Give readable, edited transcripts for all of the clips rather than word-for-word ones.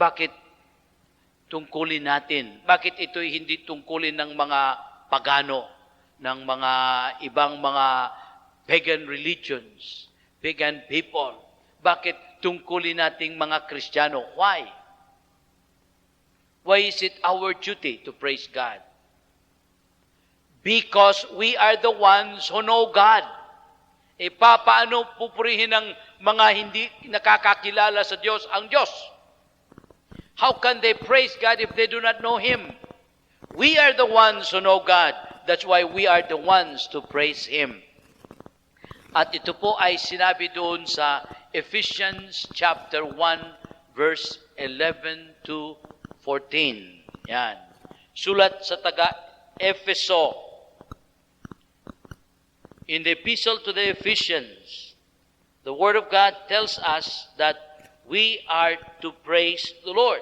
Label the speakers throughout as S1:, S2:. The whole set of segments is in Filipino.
S1: bakit tungkulin natin? Bakit ito'y hindi tungkulin ng mga pagano, ng mga ibang mga pagan religions, pagan people? Bakit tungkulin nating mga Kristiyano? Why? Why is it our duty to praise God? Because we are the ones who know God. E paano pupurihin ng mga hindi nakakakilala sa Diyos ang Diyos? How can they praise God if they do not know Him? We are the ones who know God. That's why we are the ones to praise Him. At ito po ay sinabi doon sa Ephesians chapter 1, verse 11 to 14. Yan. Sulat sa taga-Efeso. In the epistle to the Ephesians, the Word of God tells us that we are to praise the Lord.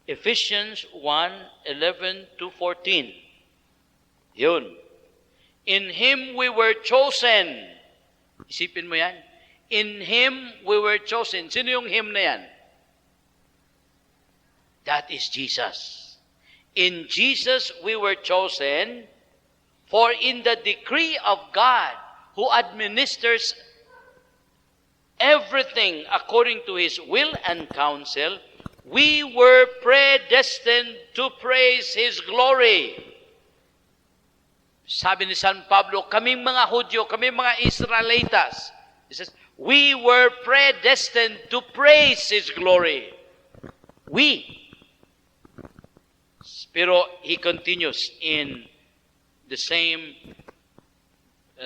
S1: Ephesians 1:11 to 14. Yun. In Him we were chosen. Isipin mo yan. In Him we were chosen. Sino yung Him na yan? That is Jesus. In Jesus we were chosen, for in the decree of God, who administers everything according to His will and counsel, we were predestined to praise His glory. Sabi ni San Pablo, kaming mga Hudyo, kaming mga Israelitas, he says, we were predestined to praise His glory. We. Pero he continues in the same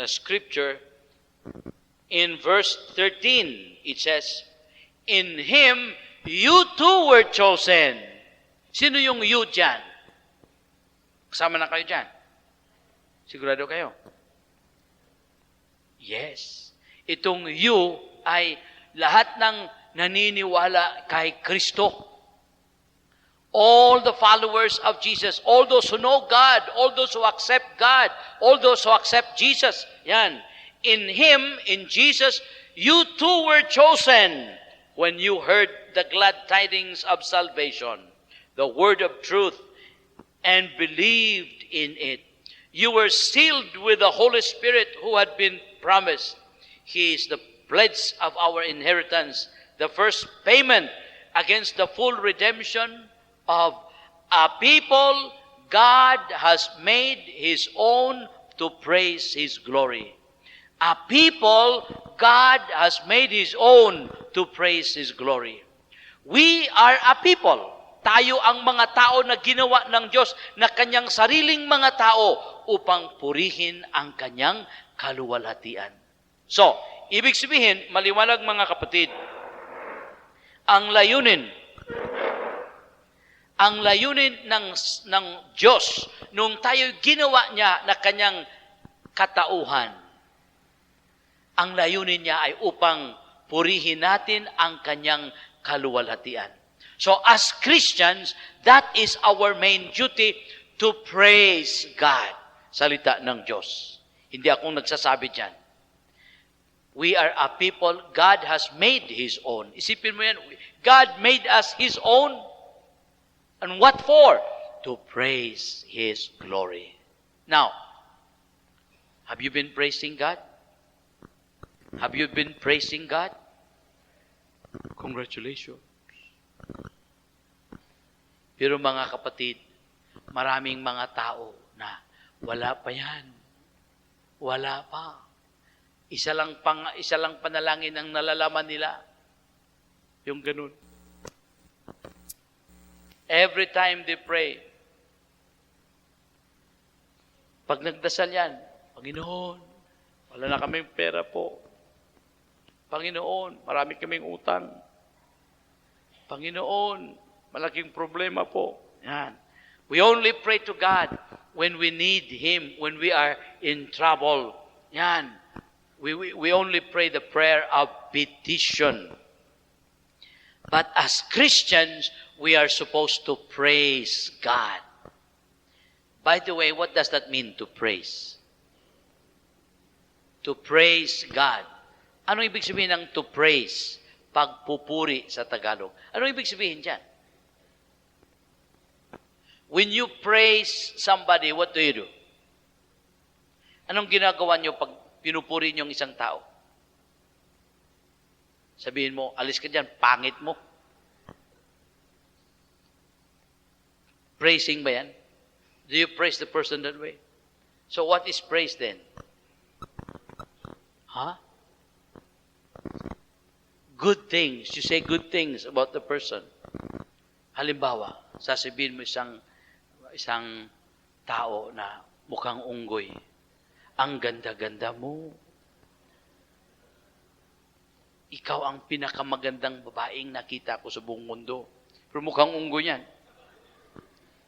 S1: scripture. In verse 13, it says, in Him, you too were chosen. Sino yung you dyan? Kasama na kayo dyan? Sigurado kayo? Yes. Itong you ay lahat ng naniniwala kay Kristo. All the followers of Jesus, all those who know God, all those who accept God, all those who accept Jesus. Yan. In Him, in Jesus, you too were chosen when you heard the glad tidings of salvation, the word of truth, and believed in it. You were sealed with the Holy Spirit who had been promised. He is the pledge of our inheritance, the first payment against the full redemption of a people God has made His own to praise His glory. A people God has made His own to praise His glory. We are a people. Tayo ang mga tao na ginawa ng Diyos na Kanyang sariling mga tao upang purihin ang Kanyang kaluwalhatian. So, ibig sabihin, maliwanag mga kapatid, ang layunin ng Diyos nung tayo ginawa niya na Kanyang katauhan, ang layunin niya ay upang purihin natin ang Kanyang kaluwalhatian. So as Christians, that is our main duty, to praise God. Salita ng Diyos. Hindi akong nagsasabi dyan. We are a people God has made His own. Isipin mo yan, God made us His own. And what for? To praise His glory. Now, have you been praising God? Have you been praising God? Congratulations. Pero mga kapatid, maraming mga tao na wala pa yan. Wala pa. Isa lang panalangin ang nalalaman nila. Yung ganun. Every time they pray, pag nagdasal yan, Panginoon, wala na kaming pera po. Panginoon, marami kaming utang. Panginoon, malaking problema po. Yan. We only pray to God when we need Him, when we are in trouble. Yan. We only pray the prayer of petition. But as Christians, we are supposed to praise God. By the way, what does that mean to praise? To praise God. Ano ibig sabihin ng to praise? Pagpupuri sa Tagalog. Ano ibig sabihin dyan? When you praise somebody, what do you do? Anong ginagawa nyo pag pinupuri nyo isang tao? Sabihin mo, alis ka dyan, pangit mo. Praising ba yan? Do you praise the person that way? So what is praise then? Huh? Good things. You say good things about the person. Halimbawa, sasabihin mo isang tao na mukhang unggoy. Ang ganda-ganda mo. Ikaw ang pinakamagandang babaeng nakita ko sa buong mundo. Pero mukhang unggoy yan.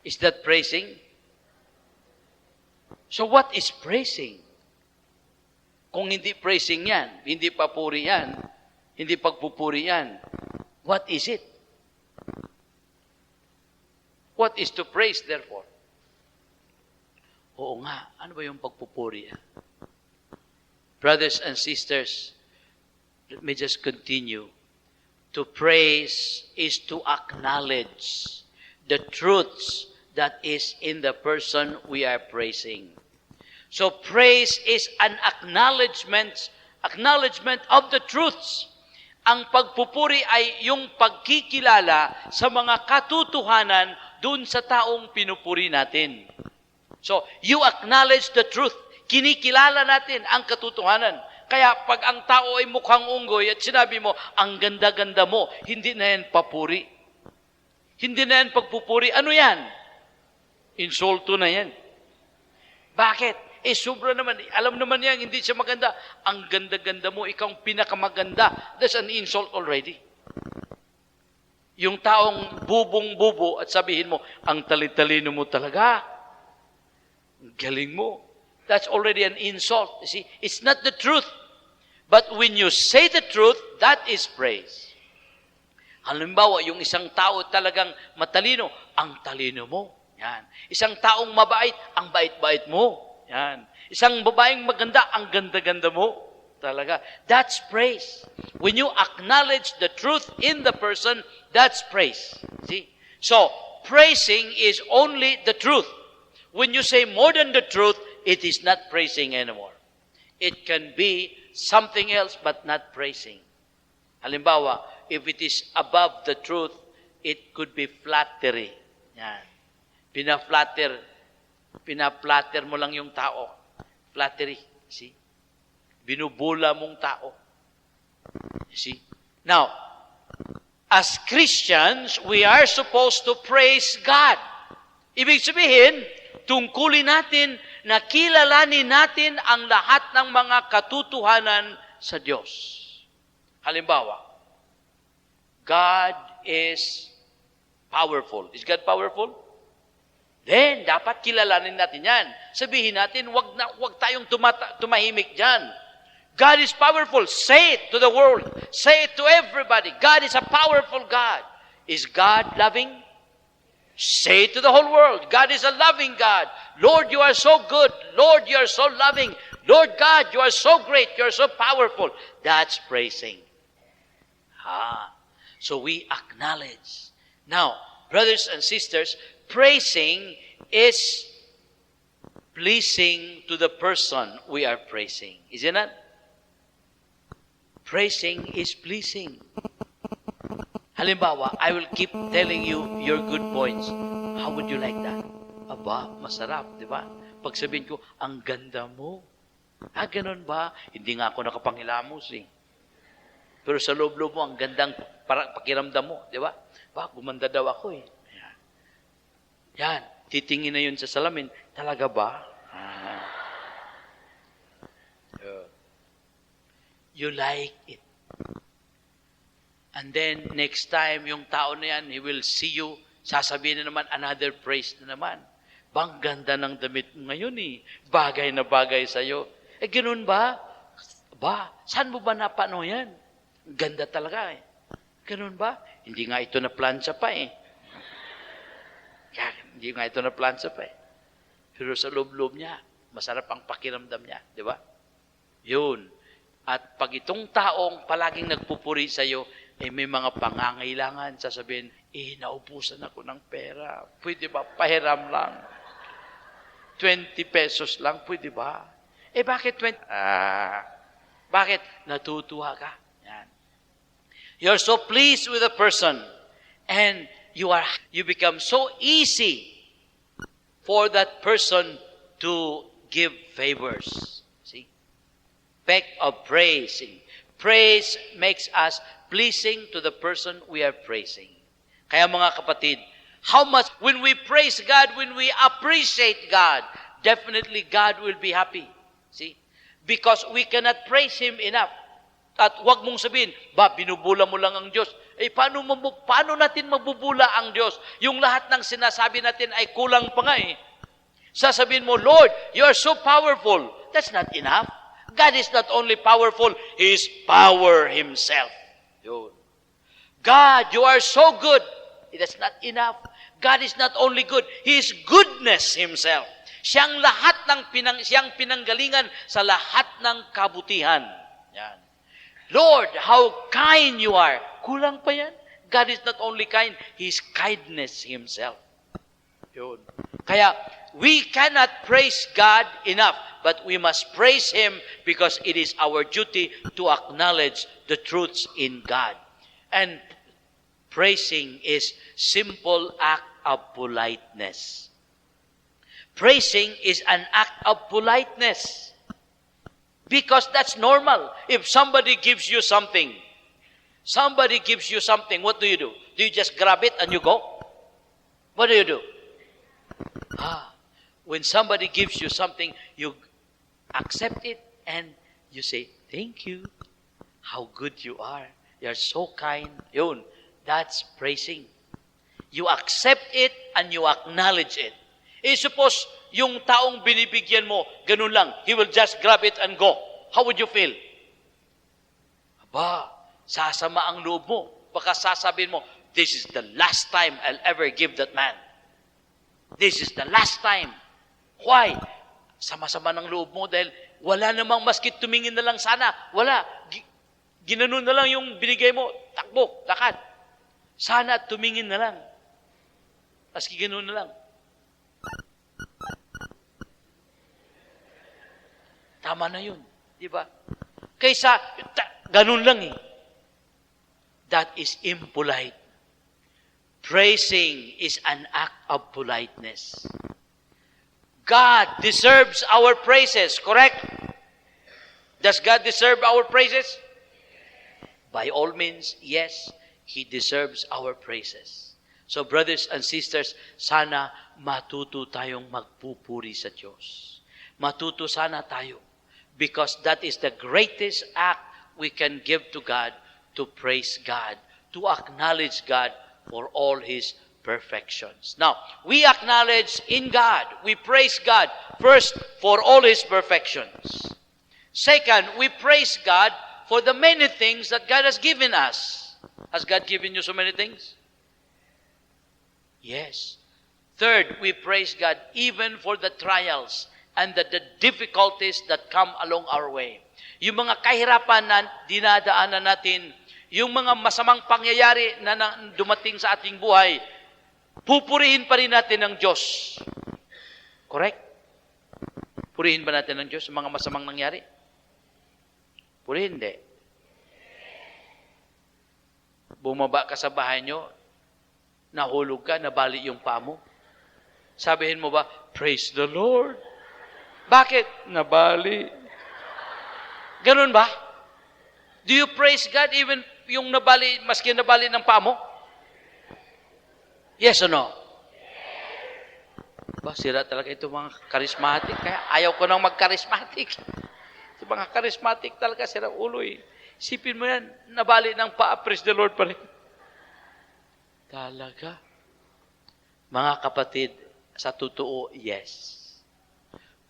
S1: Is that praising? So what is praising? Kung hindi praising yan, hindi papuri yan, hindi pagpupuri yan, what is it? What is to praise, therefore? Oo nga, ano ba yung pagpupuri yan? Brothers and sisters, let me just continue. To praise is to acknowledge the truths that is in the person we are praising. So praise is an acknowledgement of the truths. Ang pagpupuri ay yung pagkikilala sa mga katotohanan dun sa taong pinupuri natin. So, you acknowledge the truth. Kinikilala natin ang katotohanan. Kaya pag ang tao ay mukhang unggoy at sinabi mo, ang ganda-ganda mo, hindi na yan papuri. Hindi na yan pagpupuri. Ano yan? Insulto na yan. Bakit? Sobra naman. Alam naman niya, hindi siya maganda. Ang ganda-ganda mo, ikaw ang pinakamaganda. That's an insult already. Yung taong bubong-bubo at sabihin mo, ang tali-talino mo talaga. Ang galing mo. That's already an insult. You see, it's not the truth. But when you say the truth, that is praise. Halimbawa, yung isang tao talagang matalino, ang talino mo. Yan. Isang taong mabait, ang bait-bait mo. Yan. Isang babaeng maganda, ang ganda-ganda mo. Talaga. That's praise. When you acknowledge the truth in the person, that's praise. See? So, praising is only the truth. When you say more than the truth, it is not praising anymore. It can be something else but not praising. Halimbawa, if it is above the truth, it could be flattery. Yan. Pina-flatter mo lang yung tao. Flattery. See? Binubula mong tao. You see? Now, as Christians, we are supposed to praise God. Ibig sabihin, tungkulin natin na kilalanin natin ang lahat ng mga katotohanan sa Diyos. Halimbawa, God is powerful. Is God powerful? Then, dapat kilalanin natin yan. Sabihin natin, wag tayong tumahimik dyan. God is powerful. Say it to the world. Say it to everybody. God is a powerful God. Is God loving? Say it to the whole world. God is a loving God. Lord, you are so good. Lord, you are so loving. Lord God, you are so great. You are so powerful. That's praising. So we acknowledge. Now, brothers and sisters, praising is pleasing to the person we are praising. Isn't it? Praising is pleasing. Halimbawa, I will keep telling you your good points. How would you like that? Aba, masarap, di ba? Pag sabihin ko, ang ganda mo. Ganun ba? Hindi nga ako nakapangilamos eh. Pero sa loob-loob mo, ang gandang pakiramdam mo, di ba? Gumanda daw ako eh. Yan, titingin na yun sa salamin. Talaga ba? You like it. And then, next time, yung tao na yan, he will see you, sasabihin na naman, another praise na naman. Bang ganda ng damit mo ngayon eh. Bagay na bagay sa'yo. Ganoon ba? Saan mo ba napano yan? Ganda talaga eh. Ganoon ba? Hindi nga ito na plancha pa eh. Hindi nga ito na plancha pa eh. Pero sa loob-loob niya, masarap ang pakiramdam niya. Di ba? Yun. At pag itong taong palaging nagpupuri sa iyo, may mga pangangailangan, sasabihin, naubusan ako ng pera. Pwede ba? Pahiram lang. 20 pesos lang, pwede ba? Bakit 20? Bakit? Natutuwa ka. Yan. You're so pleased with a person and you become so easy for that person to give favors. See? Effect of praising. Praise makes us pleasing to the person we are praising. Kaya mga kapatid, how much, when we praise God, when we appreciate God, definitely God will be happy. See? Because we cannot praise Him enough. At huwag mong sabihin, binubula mo lang ang Diyos. Paano natin mabubula ang Diyos? Yung lahat ng sinasabi natin ay kulang pa nga eh. Sasabihin mo, Lord, you are so powerful. That's not enough. God is not only powerful, He is power Himself. Yun. God, you are so good. That's not enough. God is not only good, He is goodness Himself. Siyang siyang pinanggalingan sa lahat ng kabutihan. Yan. Lord, how kind you are. Kulang pa yan. God is not only kind, He is kindness Himself. Yun. Kaya, we cannot praise God enough, but we must praise Him because it is our duty to acknowledge the truths in God. And praising is simple act of politeness. Praising is an act of politeness. Because that's normal. If somebody gives you something, what do? Do you just grab it and you go? What do? When somebody gives you something, you accept it and you say, thank you. How good you are. You're so kind. Yun. That's praising. You accept it and you acknowledge it. Suppose yung taong binibigyan mo, ganun lang, he will just grab it and go. How would you feel? Sasama ang loob mo. Baka sasabihin mo, this is the last time I'll ever give that man. This is the last time. Why? Sama-sama ng loob mo dahil wala namang maski tumingin na lang sana. Wala. Ginanon na lang yung binigay mo. Takbo, lakad. Sana tumingin na lang. Maski ganoon na lang. Tama na yun. Di ba? Kaysa, ganun lang eh. That is impolite. Praising is an act of politeness. God deserves our praises, correct? Does God deserve our praises? By all means, yes, He deserves our praises. So brothers and sisters, sana matuto tayong magpupuri sa Diyos. Matuto sana tayo. Because that is the greatest act we can give to God, to praise God, to acknowledge God for all His perfections. Now, we acknowledge in God, we praise God first for all His perfections. Second, we praise God for the many things that God has given us. Has God given you so many things? Yes. Third, we praise God even for the trials and the difficulties that come along our way. Yung mga kahirapan na dinadaanan natin, yung mga masamang pangyayari na dumating sa ating buhay, pupurihin pa rin natin ng Diyos. Correct? Purihin ba natin ng Diyos yung mga masamang nangyari? Purihin, hindi. Bumaba ka sa bahay nyo, nahulog ka, nabali yung paa mo. Sabihin mo ba, praise the Lord. Bakit? Nabali. Ganun ba? Do you praise God even yung nabali, maski nabali ng paa mo? Yes or no? Sira talaga ito mga charismatic. Kaya ayaw ko nang mag-charismatic. Ito mga charismatic talaga, sira ulo eh. Isipin mo yan, nabali ng paa, praise the Lord pa rin. Talaga. Mga kapatid, sa totoo, yes.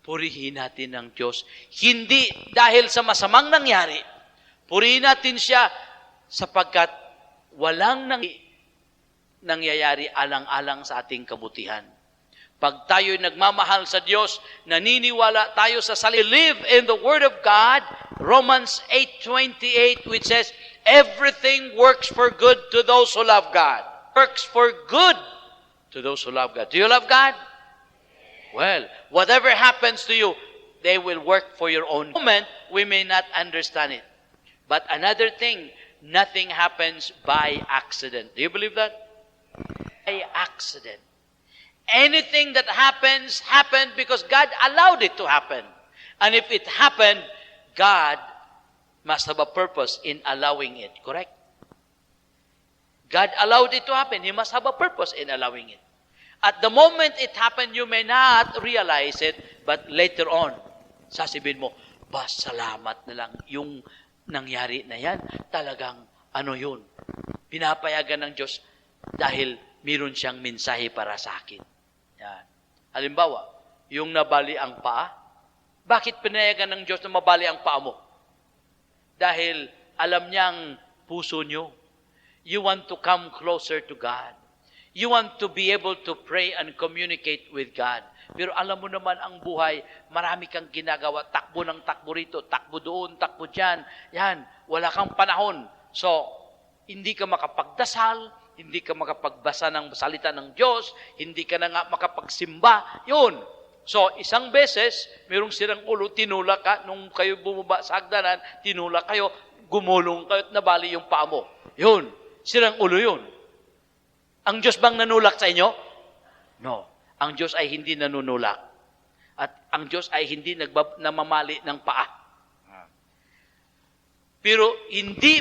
S1: Purihin natin ang Diyos. Hindi dahil sa masamang nangyari. Purihin natin siya sapagkat walang nangyayari alang-alang sa ating kabutihan. Pag tayo'y nagmamahal sa Diyos, naniniwala tayo sa salita. Live in the Word of God, Romans 8:28, which says, everything works for good to those who love God. Works for good to those who love God. Do you love God? Well, whatever happens to you, they will work for your own. Moment, we may not understand it. But another thing, nothing happens by accident. Do you believe that? By accident. Anything that happens, happened because God allowed it to happen. And if it happened, God must have a purpose in allowing it. Correct? God allowed it to happen. He must have a purpose in allowing it. At the moment it happened, you may not realize it, but later on, sasabihin mo, salamat na lang yung nangyari na yan. Talagang yun. Pinapayagan ng Diyos dahil meron siyang mensahe para sa akin. Yan. Halimbawa, yung nabali ang paa, bakit pinayagan ng Diyos na mabali ang paa mo? Dahil alam niyang puso nyo. You want to come closer to God. You want to be able to pray and communicate with God. Pero alam mo naman ang buhay, marami kang ginagawa, takbo ng takbo rito, takbo doon, takbo dyan. Yan, wala kang panahon. So, hindi ka makapagdasal, hindi ka makapagbasa ng salita ng Diyos, hindi ka na nga makapagsimba. Yun. So, isang beses, mayroong sirang ulo, tinulak ka, nung kayo bumaba sa hagdanan, tinulak kayo, gumulong kayo at nabali yung paa mo. Yun. Sirang ulo yun. Ang Diyos bang nanulak sa inyo? No. Ang Diyos ay hindi nanunulak. At ang Diyos ay hindi namamali ng paa. Pero hindi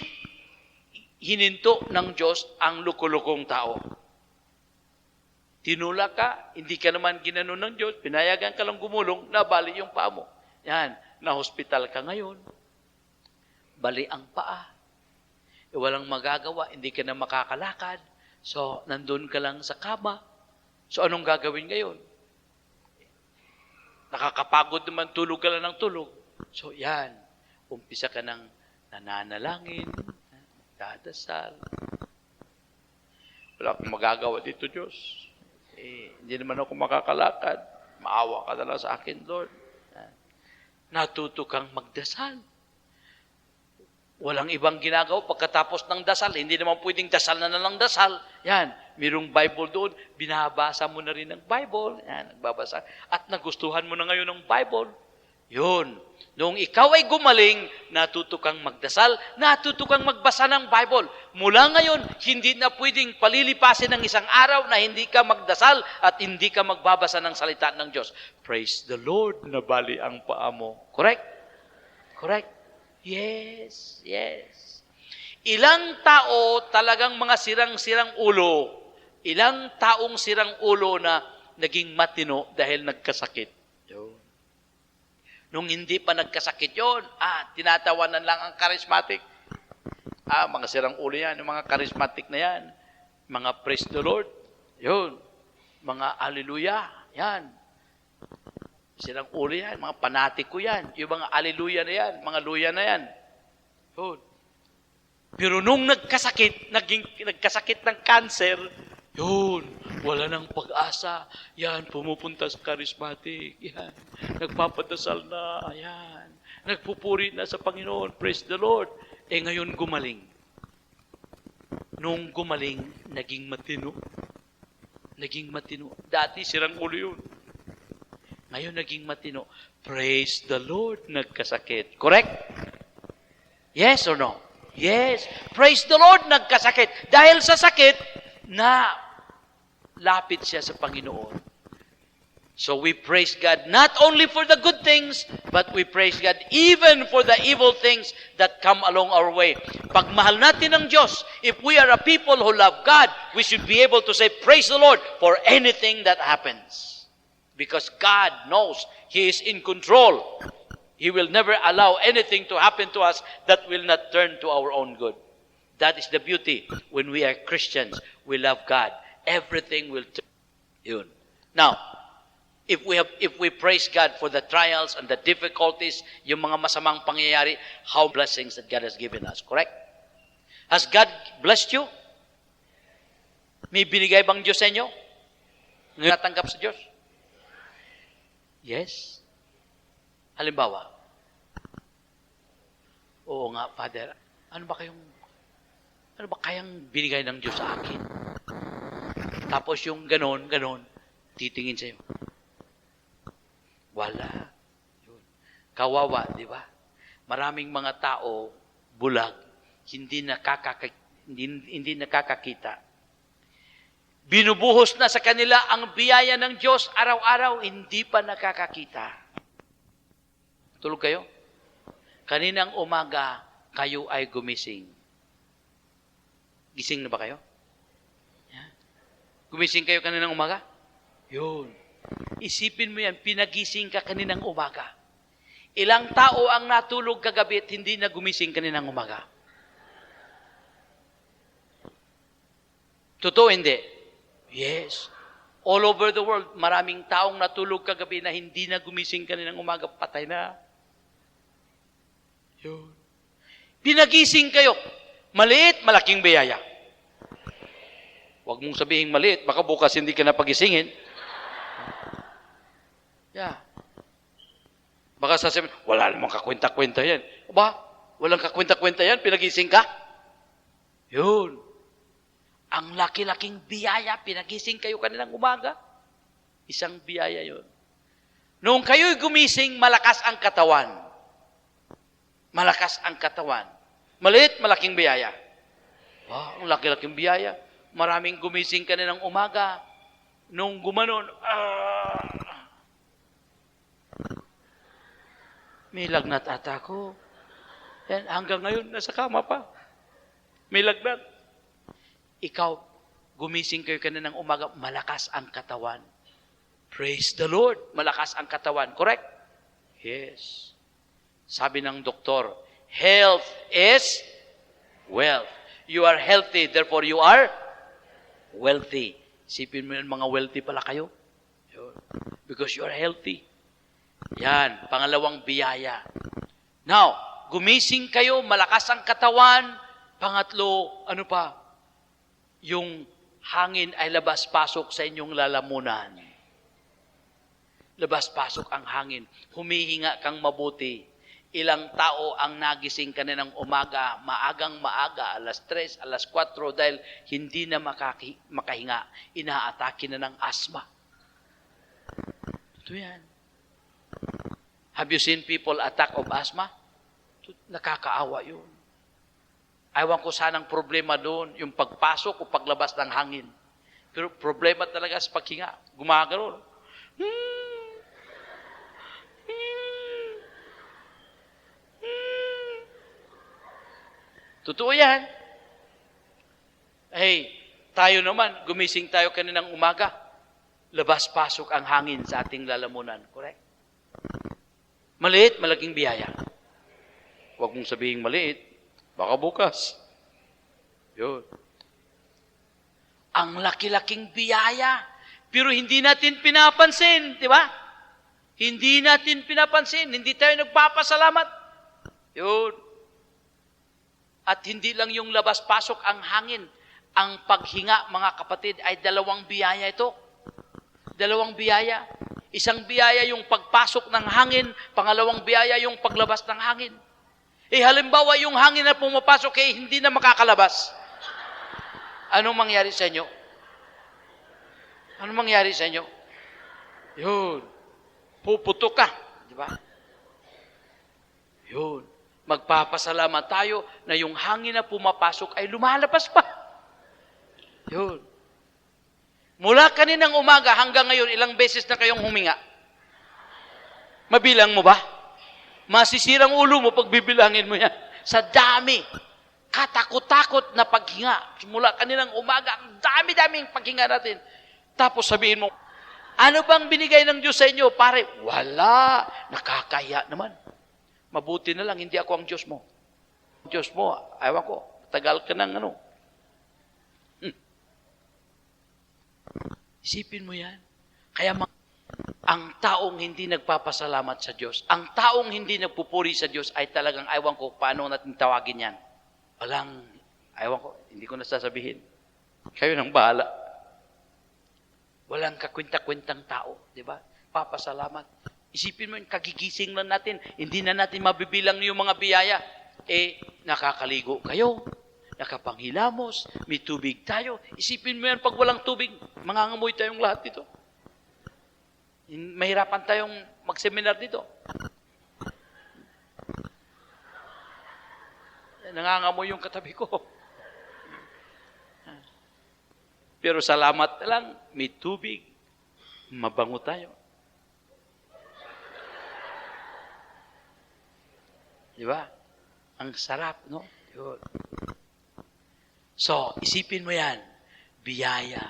S1: hininto ng Diyos ang lukulukong tao. Tinulak ka, hindi ka naman ginanon ng Diyos, pinayagan ka lang gumulong, nabali yung paa mo. Yan, na-hospital ka ngayon. Bali ang paa. Walang magagawa, hindi ka na makakalakad. So, nandun ka lang sa kama. So, anong gagawin ngayon? Nakakapagod naman, tulog ka lang ng tulog. So, yan. Umpisa ka ng nananalangin, dadasal. Wala akong magagawa dito, Diyos. Hindi naman ako makakalakad. Maawa ka na lang sa akin, Lord. Natuto kang magdasal. Walang ibang ginagawa pagkatapos ng dasal. Hindi naman pwedeng dasal na lang dasal. Yan, mayroong Bible doon. Binabasa mo na rin ng Bible. Yan, nagbabasa. At nagustuhan mo na ngayon ng Bible. Yun. Noong ikaw ay gumaling, natuto kang magdasal, natuto kang magbasa ng Bible. Mula ngayon, hindi na pwedeng palilipasin ng isang araw na hindi ka magdasal at hindi ka magbabasa ng salita ng Diyos. Praise the Lord, nabali ang paa mo. Correct? Correct? Yes, yes. Ilang tao talagang mga sirang-sirang ulo, ilang taong sirang ulo na naging matino dahil nagkasakit. Yun. Nung hindi pa nagkasakit yun, tinatawanan lang ang charismatic. Mga sirang ulo yan, yung mga charismatic na yan. Mga praise the Lord, yun. Mga hallelujah, yan. Sirang ulo yan, mga panatiko yan. Yung mga hallelujah na yan, mga luya na yan. Yun. Pero nung nagkasakit ng cancer, yun, wala nang pag-asa. Yan, pumupunta sa charismatic. Yan, nagpapadasal na. Yan, nagpupuri na sa Panginoon. Praise the Lord. Ngayon gumaling. Nung gumaling, naging matino. Naging matino. Dati sirang ulo yun. Ngayon naging matino. Praise the Lord, nagkasakit. Correct? Yes or no? Yes. Praise the Lord, nagkasakit. Dahil sa sakit, na lapit siya sa Panginoon. So we praise God not only for the good things, but we praise God even for the evil things that come along our way. Pag mahal natin ang Diyos, if we are a people who love God, we should be able to say, praise the Lord for anything that happens. Because God knows He is in control. He will never allow anything to happen to us that will not turn to our own good. That is the beauty. When we are Christians, we love God. Everything will turn. Yun. Now, if we praise God for the trials and the difficulties, yung mga masamang pangyayari, how blessings that God has given us. Correct? Has God blessed you? May binigay bang Diyos sa inyo? Natanggap sa Diyos? Yes? Halimbawa, oo nga, Father, ano ba kayang binigay ng Diyos sa akin? Tapos yung ganon, titingin sa'yo. Wala. Yun. Kawawa, di ba? Maraming mga tao, bulag, hindi nakakakita. Binubuhos na sa kanila ang biyaya ng Diyos araw-araw, hindi pa nakakakita. Tulog kayo? Kaninang umaga, kayo ay gumising. Gising na ba kayo? Gumising kayo kaninang umaga? Yun. Isipin mo yan, pinagising ka kaninang umaga. Ilang tao ang natulog kagabi at hindi na gumising kaninang umaga? Totoo hindi? Yes. All over the world, maraming taong natulog kagabi na hindi na gumising kaninang umaga, patay na. Yun. Pinagising kayo. Maliit, malaking biyaya. Huwag mong sabihin maliit, baka bukas hindi ka na pagisingin. Yeah. Baka sasabihin, wala namang kakwenta-kwenta yan. Ba? Walang kakwenta-kwenta yan, pinagising ka? Yun. Ang laki-laking biyaya, pinagising kayo kaninang umaga. Isang biyaya yun. Noong kayo'y gumising, malakas ang katawan. Malakas ang katawan. Maliit, malaking biyaya. Ang laki-laking biyaya. Maraming gumising kaninang umaga. Nung gumanon, may lagnat ata ko. Yan, hanggang ngayon, nasa kama pa. May lagnat. Ikaw, gumising kayo kaninang umaga, malakas ang katawan. Praise the Lord. Malakas ang katawan. Correct? Yes. Sabi ng doktor, health is wealth. You are healthy, therefore you are wealthy. Isipin mo yun, mga wealthy pala kayo. Yun. Because you are healthy. Yan, pangalawang biyaya. Now, gumising kayo, malakas ang katawan. Pangatlo, ano pa? Yung hangin ay labas-pasok sa inyong lalamunan. Labas-pasok ang hangin. Humihinga kang mabuti. Ilang tao ang nagising kaninang umaga, maagang-maaga, alas 3, alas 4, dahil hindi na makahinga. Inaatake na ng asthma. Ito yan. Have you seen people attack of asthma? Nakakaawa yun. Ayaw ko sanang problema doon, yung pagpasok o paglabas ng hangin. Pero problema talaga sa paghinga. Gumagano. Totoo yan. Hey, tayo naman, gumising tayo kaninang umaga. Labas-pasok ang hangin sa ating lalamunan. Correct? Maliit, malaking biyaya. Huwag mong sabihin maliit. Baka bukas. Yun. Ang laki-laking biyaya. Pero hindi natin pinapansin. Di ba? Hindi natin pinapansin. Hindi tayo nagpapasalamat. Yun. At hindi lang yung labas-pasok ang hangin. Ang paghinga, mga kapatid, ay dalawang biyaya ito. Dalawang biyaya. Isang biyaya yung pagpasok ng hangin, pangalawang biyaya yung paglabas ng hangin. Halimbawa, yung hangin na pumapasok, hindi na makakalabas. Anong mangyari sa inyo? Anong mangyari sa inyo? Yun. Puputok ka. Di ba? Yun. Magpapasalamat tayo na yung hangin na pumapasok ay lumalabas pa. Yun. Mula kaninang umaga hanggang ngayon, ilang beses na kayong huminga? Mabilang mo ba? Masisirang ulo mo pag bibilangin mo yan. Sa dami. Katakot-takot na paghinga. Mula kaninang umaga, ang dami-daming paghinga natin. Tapos sabihin mo, ano bang binigay ng Diyos sa inyo? Pare, wala. Nakakaya naman. Mabuti na lang, hindi ako ang Diyos mo. Ang Diyos mo, ayaw ko, tagal ka ng ano. Isipin mo yan. Kaya ang taong hindi nagpapasalamat sa Diyos, ang taong hindi nagpupuri sa Diyos ay talagang ayaw ko, paano natin tawagin yan? Walang, ayaw ko, hindi ko nasasabihin. Kayo nang bahala. Walang kakwenta-kwentang tao, di ba? Papasalamat. Isipin mo, kagigising lang natin, hindi na natin mabibilang yung mga biyaya. Nakakaligo kayo, nakapanghilamos, may tubig tayo. Isipin mo yan, pag walang tubig, mangangamoy tayong lahat dito. Mahirapan tayong mag-seminar dito. Nangangamoy yung katabi ko. Pero salamat na lang, may tubig, mabango tayo. Di ba? Ang sarap, no? Yun. So, isipin mo yan. Biyaya,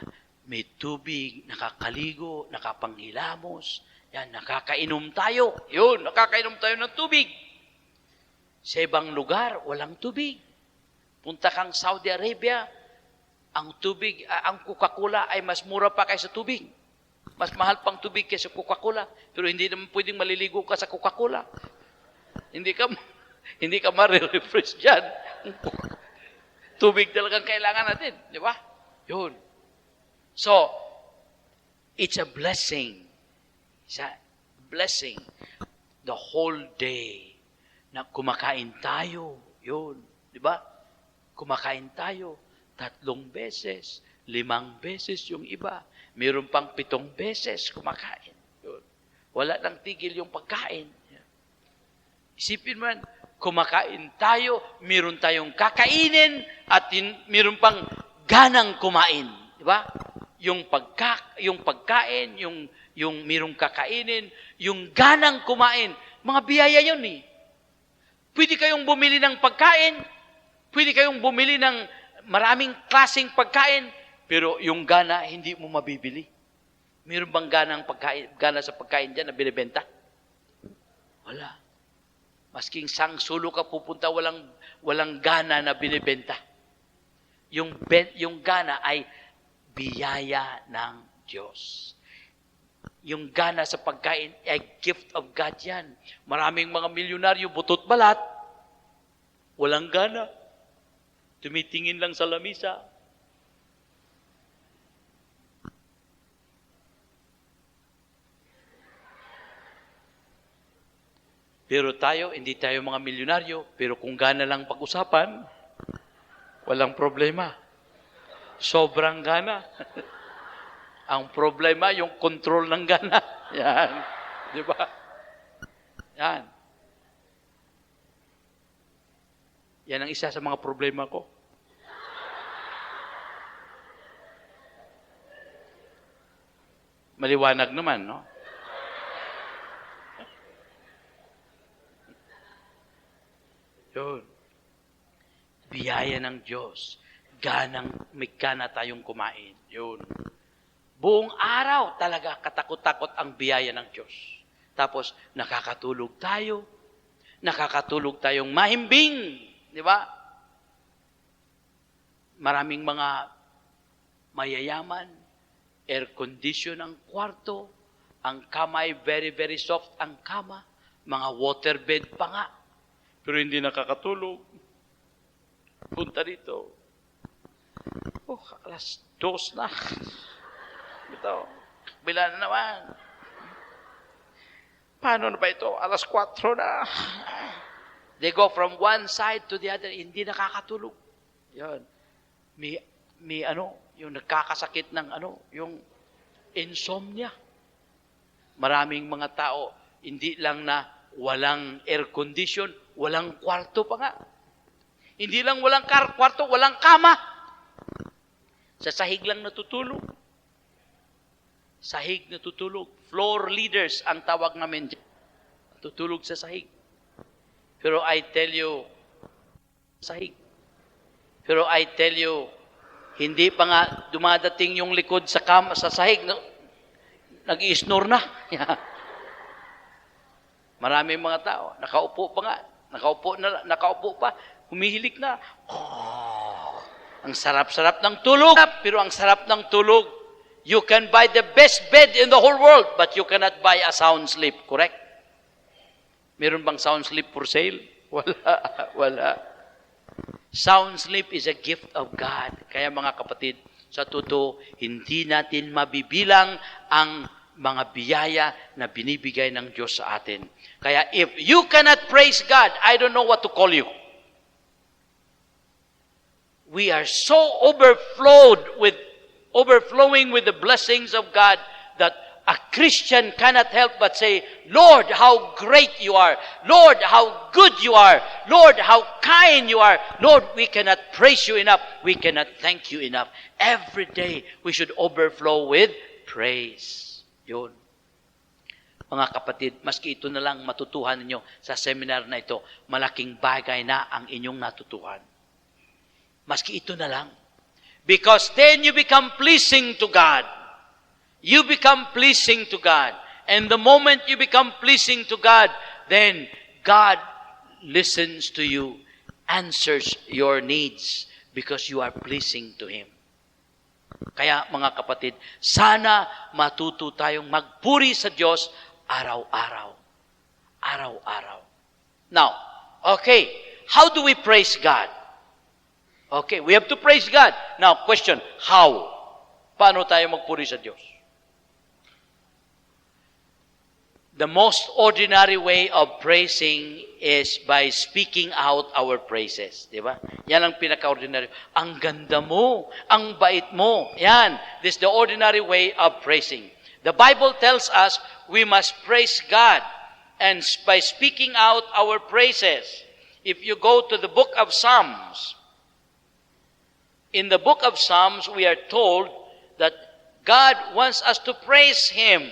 S1: may tubig, nakakaligo, nakapanghilamos, yan, nakakainom tayo. Yun, nakakainom tayo ng tubig. Sa ibang lugar, walang tubig. Punta kang Saudi Arabia, ang tubig, ang Coca-Cola ay mas mura pa kaysa tubig. Mas mahal pang tubig kaysa Coca-Cola. Pero hindi naman pwedeng maliligo ka sa Coca-Cola. Hindi ka ma-refresh dyan. Tubig talagang kailangan natin. Di ba? Yun. So, it's a blessing. It's a blessing. The whole day na kumakain tayo. Yun. Di ba? Kumakain tayo 3 beses, 5 beses yung iba. Mayroon pang 7 beses kumakain. Yun. Wala nang tigil yung pagkain. Isipin mo yan, kumakain tayo, mayroon tayong kakainin, at mayroon pang ganang kumain. Di ba? Yung pagkain, yung mayroong kakainin, yung ganang kumain, mga biyaya yun eh. Pwede kayong bumili ng pagkain, pwede kayong bumili ng maraming klaseng pagkain, pero yung gana, hindi mo mabibili. Mayroon bang gana sa pagkain dyan na binibenta? Wala. Masking sangsulo ka pupunta, walang gana na binibenta. Yung gana ay biyaya ng Diyos. Yung gana sa pagkain ay gift of God yan. Maraming mga milyonaryo, butot balat, walang gana. Tumitingin lang sa lamisa. Pero tayo, hindi tayo mga milyonaryo, pero kung gana lang pag-usapan, walang problema. Sobrang gana. Ang problema, yung control ng gana. Yan. Di ba? Yan. Yan ang isa sa mga problema ko. Maliwanag naman, no? Yun. Biyaya ng Diyos. May gana tayong kumain. Yun. Buong araw talaga katakot-takot ang biyaya ng Diyos. Tapos nakakatulog tayong mahimbing. Di ba? Maraming mga mayayaman, air condition ang kwarto, ang kama ay very, very soft ang kama, mga waterbed pa nga. Pero hindi nakakatulog. Punta dito. Alas 2 na. Ito, bila na naman. Paano na ba ito? Alas 4 na. They go from one side to the other. Hindi nakakatulog. Yan. Yung nagkakasakit ng yung insomnia. Maraming mga tao, hindi lang na walang air condition, walang kwarto pa nga. Hindi lang walang kwarto, walang kama. Sa sahig lang natutulog. Sahig natutulog. Floor leaders ang tawag namin dyan. Tutulog sa sahig. Pero I tell you, hindi pa nga dumadating yung likod sa sahig, nag-i-snore na. Maraming mga tao, nakaupo pa, humihilik na. Ang sarap-sarap ng tulog. Pero ang sarap ng tulog, you can buy the best bed in the whole world, but you cannot buy a sound sleep, correct? Meron bang sound sleep for sale? Wala. Sound sleep is a gift of God. Kaya mga kapatid, sa totoo, hindi natin mabibilang ang mga biyaya na binibigay ng Diyos sa atin. Kaya if you cannot praise God, I don't know what to call you. We are so overflowing with the blessings of God that a Christian cannot help but say, Lord, how great you are. Lord, how good you are. Lord, how kind you are. Lord, we cannot praise you enough. We cannot thank you enough. Every day, we should overflow with praise. Yun. Mga kapatid, maski ito na lang matutuhan ninyo sa seminar na ito, malaking bagay na ang inyong natutuhan. Maski ito na lang. Because then you become pleasing to God. You become pleasing to God. And the moment you become pleasing to God, then God listens to you, answers your needs because you are pleasing to Him. Kaya mga kapatid, sana matuto tayong magpuri sa Diyos araw-araw. Araw-araw. Now, okay, how do we praise God? Okay, we have to praise God. Now, question, how? Paano tayo magpuri sa Diyos? The most ordinary way of praising is by speaking out our praises. Di ba? Yan ang pinaka-ordinary. Ang ganda mo, ang bait mo. Yan. This is the ordinary way of praising. The Bible tells us we must praise God and by speaking out our praises. If you go to the book of Psalms, in the book of Psalms, we are told that God wants us to praise Him.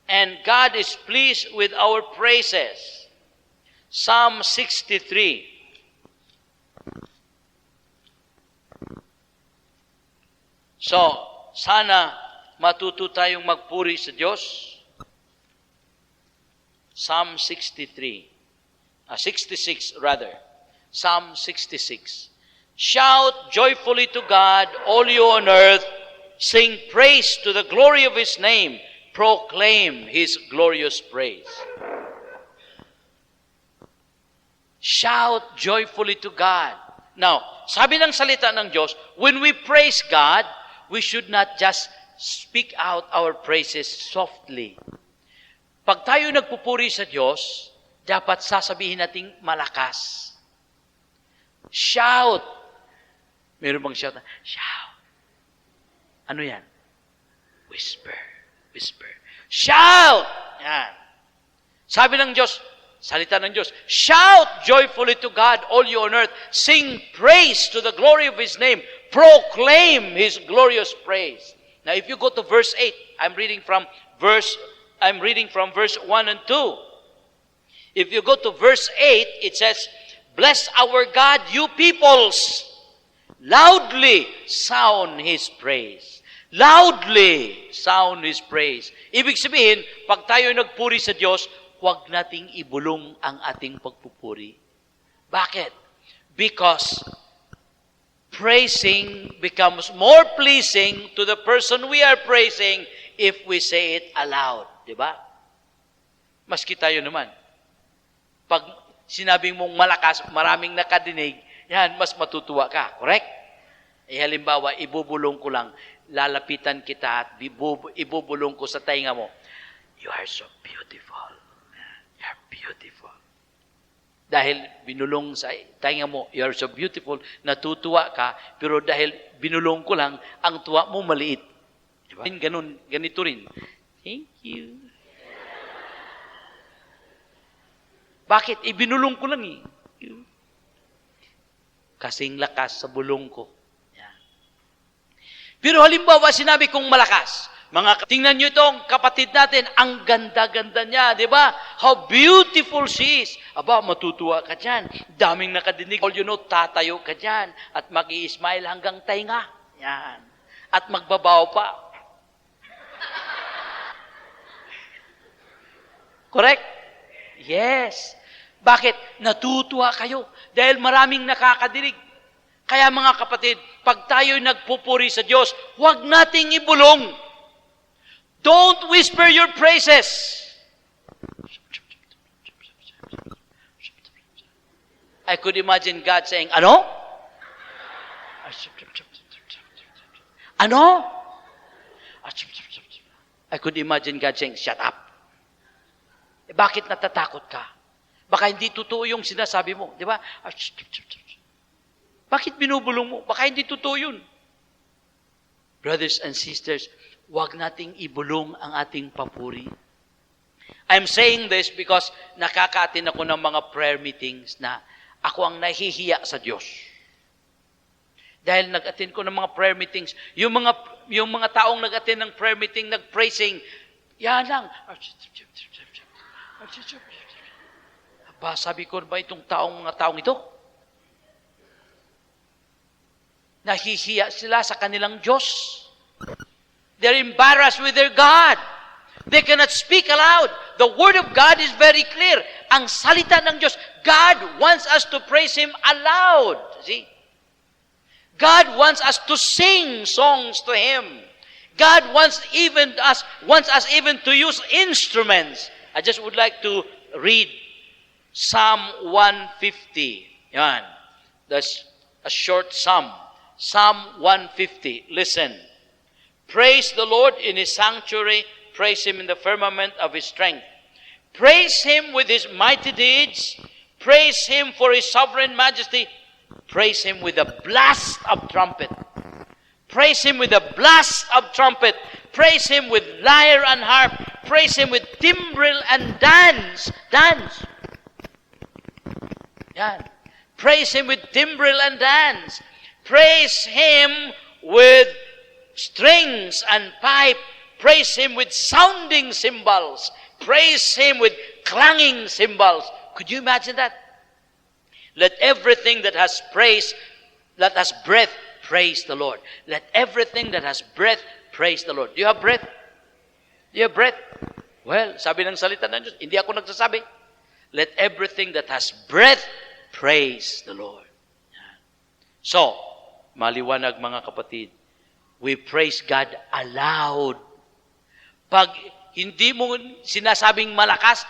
S1: And God is pleased with our praises. Psalm 63. So, sana matuto tayong magpuri sa Diyos. Psalm 66 rather. Psalm 66. Shout joyfully to God, all you on earth. Sing praise to the glory of His name. Proclaim His glorious praise. Shout joyfully to God. Now, sabi ng salita ng Diyos, when we praise God, we should not just speak out our praises softly. Pag tayo nagpupuri sa Diyos, dapat sasabihin nating malakas. Shout. Meron bang shout? Shout. Ano yan? Whisper. Whisper. Shout! Yan. Sabi ng Diyos, salita ng Diyos, shout joyfully to God, all you on earth. Sing praise to the glory of His name. Proclaim His glorious praise. Now, if you go to verse 8, I'm reading from verse 1 and 2. If you go to verse 8, it says, bless our God, you peoples. Loudly sound His praise. Loudly sound His praise. Ibig sabihin, pag tayo nagpuri sa Diyos, huwag nating ibulong ang ating pagpupuri. Bakit? Because praising becomes more pleasing to the person we are praising if we say it aloud. Diba? Maski tayo naman. Pag sinabing mong malakas, maraming nakadinig, yan, mas matutuwa ka. Correct? Halimbawa, ibubulong ko lang, lalapitan kita at ibubulong ko sa tainga mo. You are so beautiful. You are beautiful. Dahil binulong sa tainga mo, you are so beautiful, natutuwa ka, pero dahil binulong ko lang, ang tuwa mo maliit. Diba? Ganito rin. Thank you. Bakit? Ibinulong ko lang eh. Kasing lakas sa bulong ko. Pero halimbawa, sinabi kong malakas. Tingnan nyo itong kapatid natin, ang ganda-ganda niya, di ba? How beautiful she is. Aba, matutuwa ka dyan. Daming nakadinig. All you know, tatayo ka dyan. At mag-i-smile hanggang tainga. Yan. At magbabaw pa. Correct? Yes. Bakit? Natutuwa kayo. Dahil maraming nakakadinig. Kaya mga kapatid, pag tayo nagpupuri sa Diyos, huwag nating ibulong. Don't whisper your praises. I could imagine God saying, ano? Ano? I could imagine God saying, shut up. Bakit natatakot ka? Baka hindi totoo yung sinasabi mo. Di ba? Bakit binubulong mo? Baka hindi totoo yun. Brothers and sisters, huwag nating ibulong ang ating papuri. I'm saying this because nakaka-attend ako ng mga prayer meetings na ako ang nahihiya sa Diyos. Dahil nag-attend ko ng mga prayer meetings, yung mga taong nag-attend ng prayer meeting, nag-praising, yan lang. Sabi ko ba itong mga taong ito? Nahihiya sila sa kanilang Diyos. They're embarrassed with their God. They cannot speak aloud. The Word of God is very clear. Ang salita ng Diyos, God wants us to praise Him aloud. See? God wants us to sing songs to Him. God wants us even to use instruments. I just would like to read Psalm 150. Yan. That's a short psalm. Psalm 150. Listen. Praise the Lord in His sanctuary. Praise Him in the firmament of His strength. Praise Him with His mighty deeds. Praise Him for His sovereign majesty. Praise Him with a blast of trumpet. Praise Him with a blast of trumpet. Praise Him with lyre and harp. Praise Him with timbrel and dance. Dance. Yan. Praise Him with timbrel and dance. Praise Him with strings and pipe. Praise Him with sounding cymbals. Praise Him with clanging cymbals. Could you imagine that? Let everything that has breath, praise the Lord. Let everything that has breath, praise the Lord. Do you have breath? Do you have breath? Well, sabi ng salita ng Diyos, hindi ako nagsasabi. Let everything that has breath, praise the Lord. So, maliwanag mga kapatid, we praise God aloud. Pag hindi mo sinasabing malakas,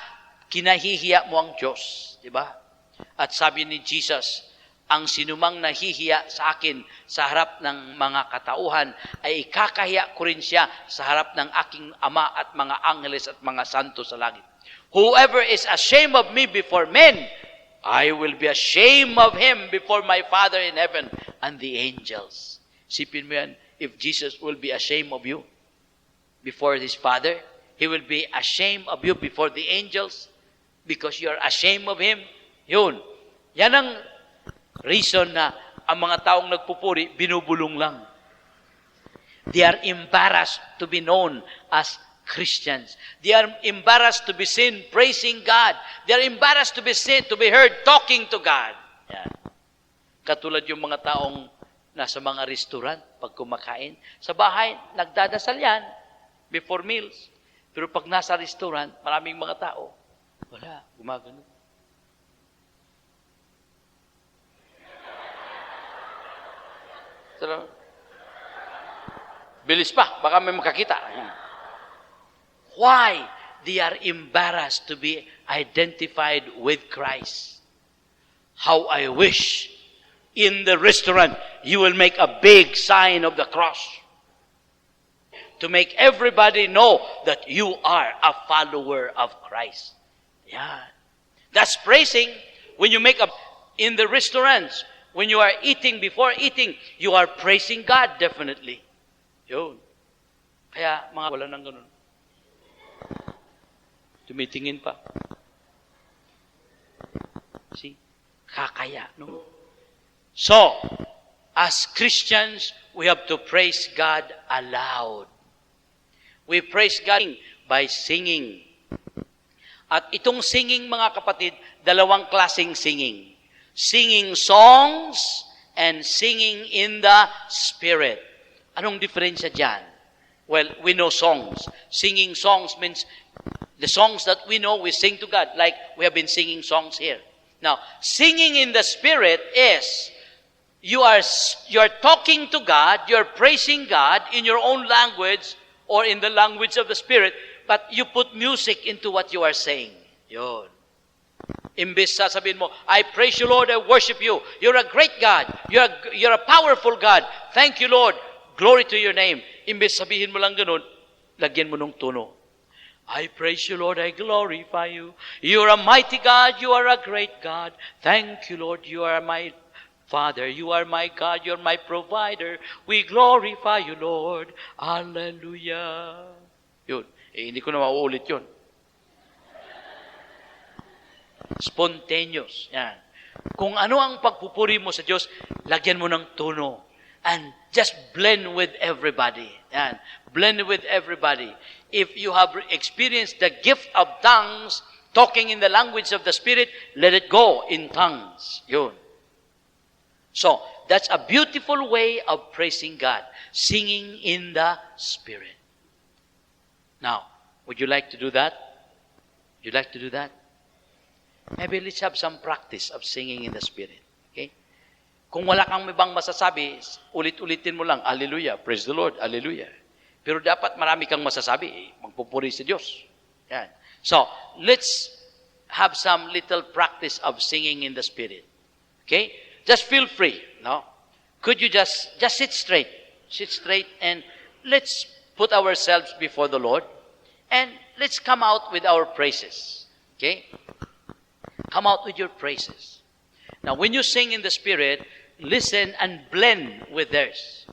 S1: kinahihiya mo ang Diyos. Diba? At sabi ni Jesus, ang sinumang nahihiya sa akin sa harap ng mga katauhan, ay ikakahiya ko rin siya sa harap ng aking Ama at mga angeles at mga santo sa langit. Whoever is ashamed of me before men, I will be ashamed of him before my Father in heaven and the angels. Sipin mo yan, if Jesus will be ashamed of you before His Father, He will be ashamed of you before the angels because you are ashamed of Him. Yun. Yan ang reason na ang mga taong nagpupuri, binubulong lang. They are embarrassed to be known as Christians. They are embarrassed to be seen praising God. They are embarrassed to be seen, to be heard talking to God. Yan. Katulad yung mga taong nasa mga restaurant, pag kumakain. Sa bahay, nagdadasal yan before meals. Pero pag nasa restaurant, maraming mga tao, wala, gumagano. Bilis pa, baka may makakita. Why? They are embarrassed to be identified with Christ. How I wish in the restaurant you will make a big sign of the cross to make everybody know that you are a follower of Christ. Yeah. That's praising. When you make in the restaurants, when you are eating, before eating, you are praising God definitely. Yun. Kaya mga wala nang ganun. Tumitingin pa. See? Kakaya, no? So, as Christians, we have to praise God aloud. We praise God by singing. At itong singing, mga kapatid, dalawang klaseng singing. Singing songs and singing in the Spirit. Anong diferensya dyan? Well, we know songs. Singing songs means the songs that we know, we sing to God, like we have been singing songs here. Now, singing in the Spirit is you are talking to God, you're praising God in your own language or in the language of the Spirit, but you put music into what you are saying. Yun. Imbes sasabihin mo, I praise you, Lord, I worship you. You're a great God. You're a powerful God. Thank you, Lord. Glory to your name. Imbes sabihin mo lang ganun, lagyan mo ng tono. I praise you, Lord. I glorify you. You are a mighty God. You are a great God. Thank you, Lord. You are my Father. You are my God. You are my provider. We glorify you, Lord. Hallelujah. Yun. Hindi ko na mauulit yun. Spontaneous. Yan. Kung ano ang pagpupuri mo sa Diyos, lagyan mo ng tono. And just blend with everybody. Yan. Blend with everybody. If you have experienced the gift of tongues, talking in the language of the Spirit, let it go in tongues. Yun. So, that's a beautiful way of praising God. Singing in the Spirit. Now, would you like to do that? Would you like to do that? Maybe let's have some practice of singing in the Spirit. Okay? Kung wala kang ibang masasabi, ulit-ulitin mo lang, Hallelujah, praise the Lord, Hallelujah. Pero dapat marami kang masasabi, magpupuri sa Diyos. Yan. So, let's have some little practice of singing in the Spirit. Okay? Just feel free, no? Could you just sit straight? Sit straight and let's put ourselves before the Lord and let's come out with our praises. Okay? Come out with your praises. Now, when you sing in the Spirit, listen and blend with theirs.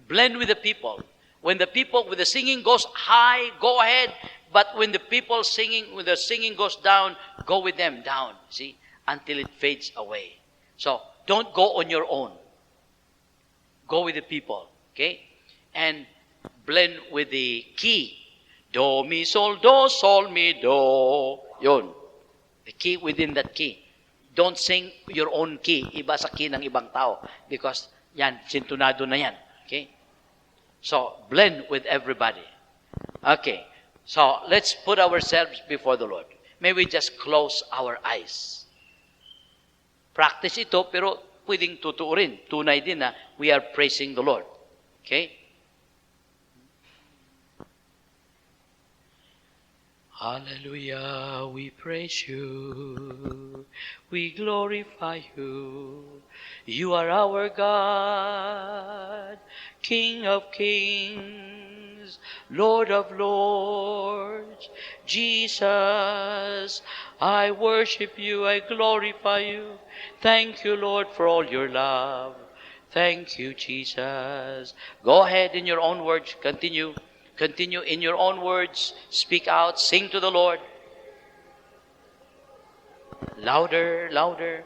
S1: Blend with the people. When the singing goes high, go ahead. But when the singing goes down, go with them down. See? Until it fades away. So, don't go on your own. Go with the people. Okay? And blend with the key. Do, mi, sol, mi, do. Yun. The key within that key. Don't sing your own key. Iba sa key ng ibang tao. Because yan, sintunado na yan. Okay? So, blend with everybody. Okay. So, let's put ourselves before the Lord. May we just close our eyes. Practice ito, pero pwedeng tutuurin. Tunay din na we are praising the Lord. Okay? Hallelujah, we praise you. We glorify you. You are our God, King of kings, Lord of lords. Jesus, I worship you, I glorify you. Thank you, Lord, for all your love. Thank you, Jesus. Go ahead in your own words. Continue. Continue in your own words. Speak out. Sing to the Lord. Louder, louder.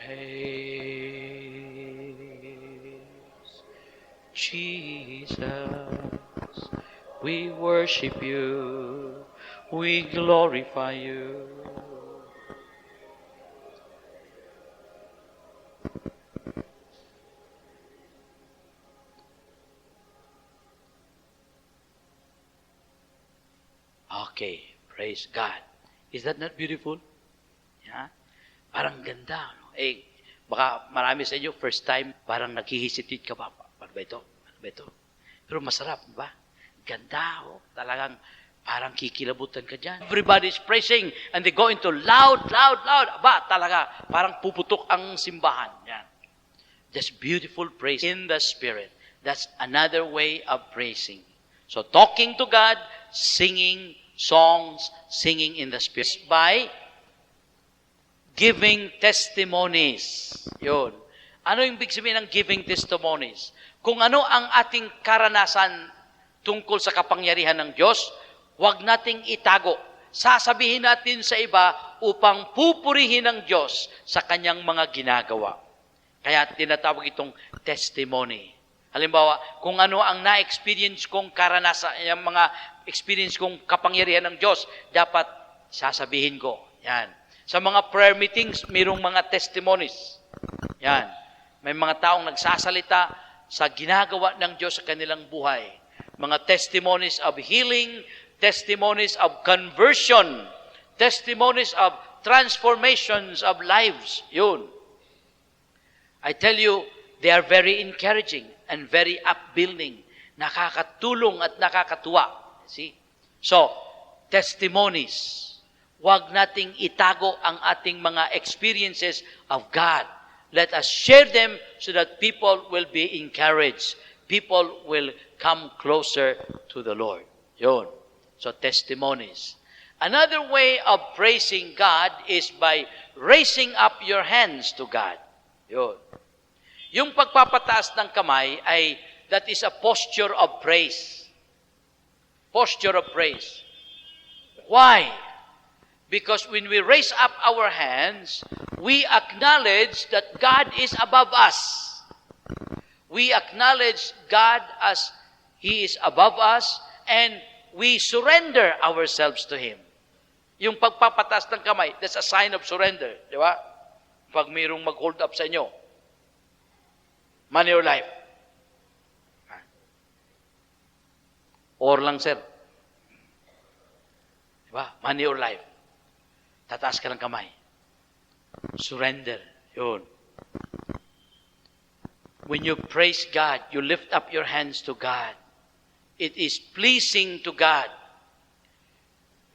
S1: Praise Jesus. We worship you. We glorify you. Okay, praise God. Is that not beautiful? Yeah? Parang ganda. No? Baka marami sa inyo, first time, parang naghihisitate ka pa. Ano ba ito? Ano ba ito? Pero masarap, di ba? Ganda, oh. Talagang parang kikilabutan ka dyan. Everybody's praising and they go into loud, loud, loud. Aba, talaga, parang puputok ang simbahan. Yan. Just beautiful praise in the Spirit. That's another way of praising. So, talking to God, singing songs, singing in the Spirit. By giving testimonies. Yun. Ano yung big sabihin ng giving testimonies? Kung ano ang ating karanasan tungkol sa kapangyarihan ng Diyos, huwag nating itago. Sasabihin natin sa iba upang pupurihin ng Diyos sa kanyang mga ginagawa. Kaya tinatawag itong testimony. Halimbawa, kung ano ang na-experience kong karanasan, yung mga experience kong kapangyarihan ng Diyos, dapat sasabihin ko. Yan. Sa mga prayer meetings, mayroong mga testimonies. Yan. May mga taong nagsasalita sa ginagawa ng Diyos sa kanilang buhay. Mga testimonies of healing, testimonies of conversion, testimonies of transformations of lives. Yun. I tell you, they are very encouraging and very upbuilding. Nakakatulong at nakakatuwa. See? So, testimonies. Huwag nating itago ang ating mga experiences of God. Let us share them so that people will be encouraged. People will come closer to the Lord. Yun. So, testimonies. Another way of praising God is by raising up your hands to God. Yun. Yung pagpapataas ng kamay that is a posture of praise. Posture of praise. Why? Because when we raise up our hands, we acknowledge that God is above us. We acknowledge God as He is above us, and we surrender ourselves to Him. Yung pagpapataas ng kamay, that's a sign of surrender. Di ba? Pag mayroong mag-hold up sa inyo, money or life. Or lang, sir. Di ba? Money or life. Tataas ka ng kamay. Surrender. Yun. When you praise God, you lift up your hands to God. It is pleasing to God.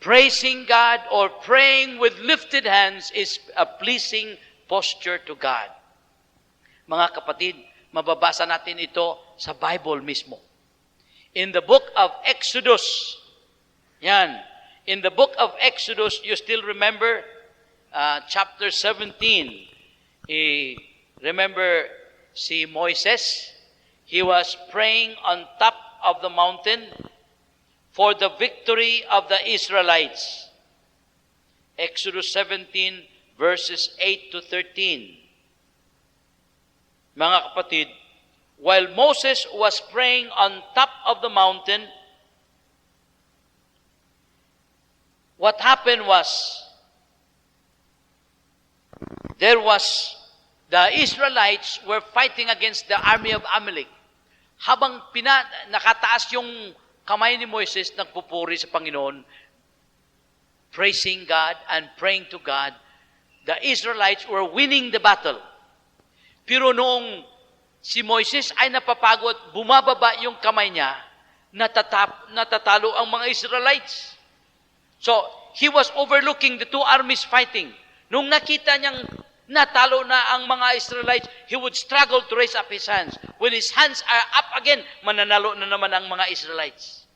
S1: Praising God or praying with lifted hands is a pleasing posture to God. Mga kapatid, mababasa natin ito sa Bible mismo. In the book of Exodus, yan, in the book of Exodus, you still remember chapter 17. Remember si Moises? He was praying on top of the mountain for the victory of the Israelites. Exodus 17 verses 8 to 13. Mga kapatid, while Moses was praying on top of the mountain, what happened was, the Israelites were fighting against the army of Amalek. Habang nakataas yung kamay ni Moises, nagpupuri sa Panginoon, praising God and praying to God, the Israelites were winning the battle. Pero noong si Moises ay napapagod, bumababa yung kamay niya, natatalo ang mga Israelites. So, he was overlooking the two armies fighting. Nung nakita niyang natalo na ang mga Israelites, he would struggle to raise up his hands. When his hands are up again, mananalo na naman ang mga Israelites.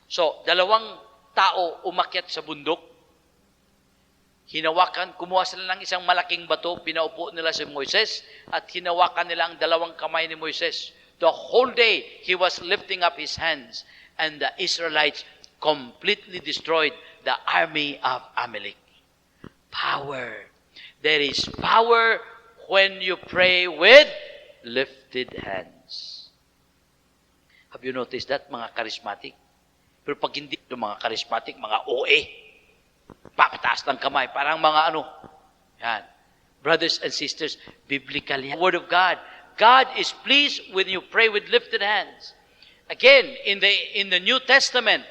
S1: So, dalawang tao umakyat sa bundok. Kumuha sila ng isang malaking bato, pinaupo nila si Moises, at hinawakan nila ang dalawang kamay ni Moises. The whole day, he was lifting up his hands, and the Israelites completely destroyed the army of Amalek. Power. There is power when you pray with lifted hands. Have you noticed that, mga charismatic? Pero pag hindi, yung mga charismatic, mga OA, papataas ng kamay, parang mga yan. Brothers and sisters, biblically, the Word of God, God is pleased when you pray with lifted hands. Again, in the New Testament,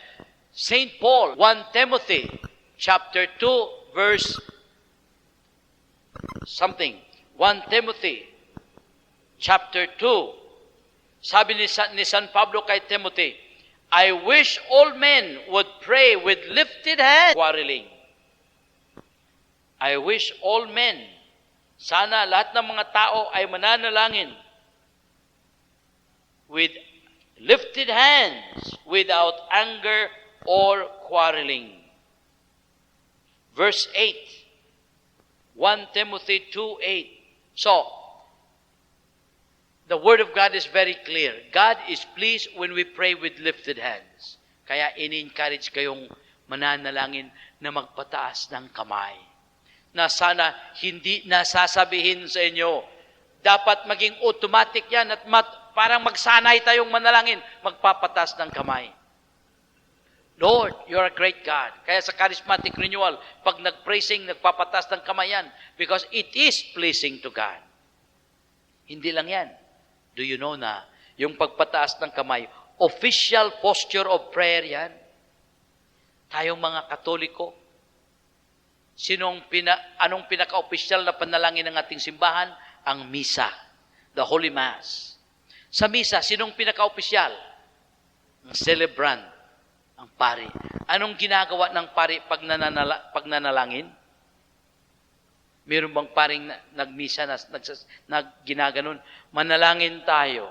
S1: St. Paul, 1 Timothy, chapter 2, verse something. 1 Timothy, chapter 2. Sabi ni San Pablo kay Timothy, I wish all men would pray with lifted hands, quarreling. I wish all men, sana lahat ng mga tao ay mananalangin with lifted hands, without anger or quarreling. Verse 8, 1 Timothy 2:8. So, the Word of God is very clear. God is pleased when we pray with lifted hands. Kaya in-encourage kayong mananalangin na magpataas ng kamay. Na sana hindi nasasabihin sa inyo, dapat maging automatic yan at parang magsanay tayong manalangin, magpapataas ng kamay. Lord, you're a great God. Kaya sa charismatic renewal, pag nag-praising, nagpapatas ng kamay yan because it is pleasing to God. Hindi lang yan. Do you know na yung pagpataas ng kamay, official posture of prayer yan? Tayong mga Katoliko, anong pinaka-official na panalangin ng ating simbahan? Ang Misa, the Holy Mass. Sa Misa, sinong pinaka-official? Ang celebrant. Ang pari. Anong ginagawa ng pari pag nanalangin? Meron bang paring nagmisa na ginaganon? Manalangin tayo.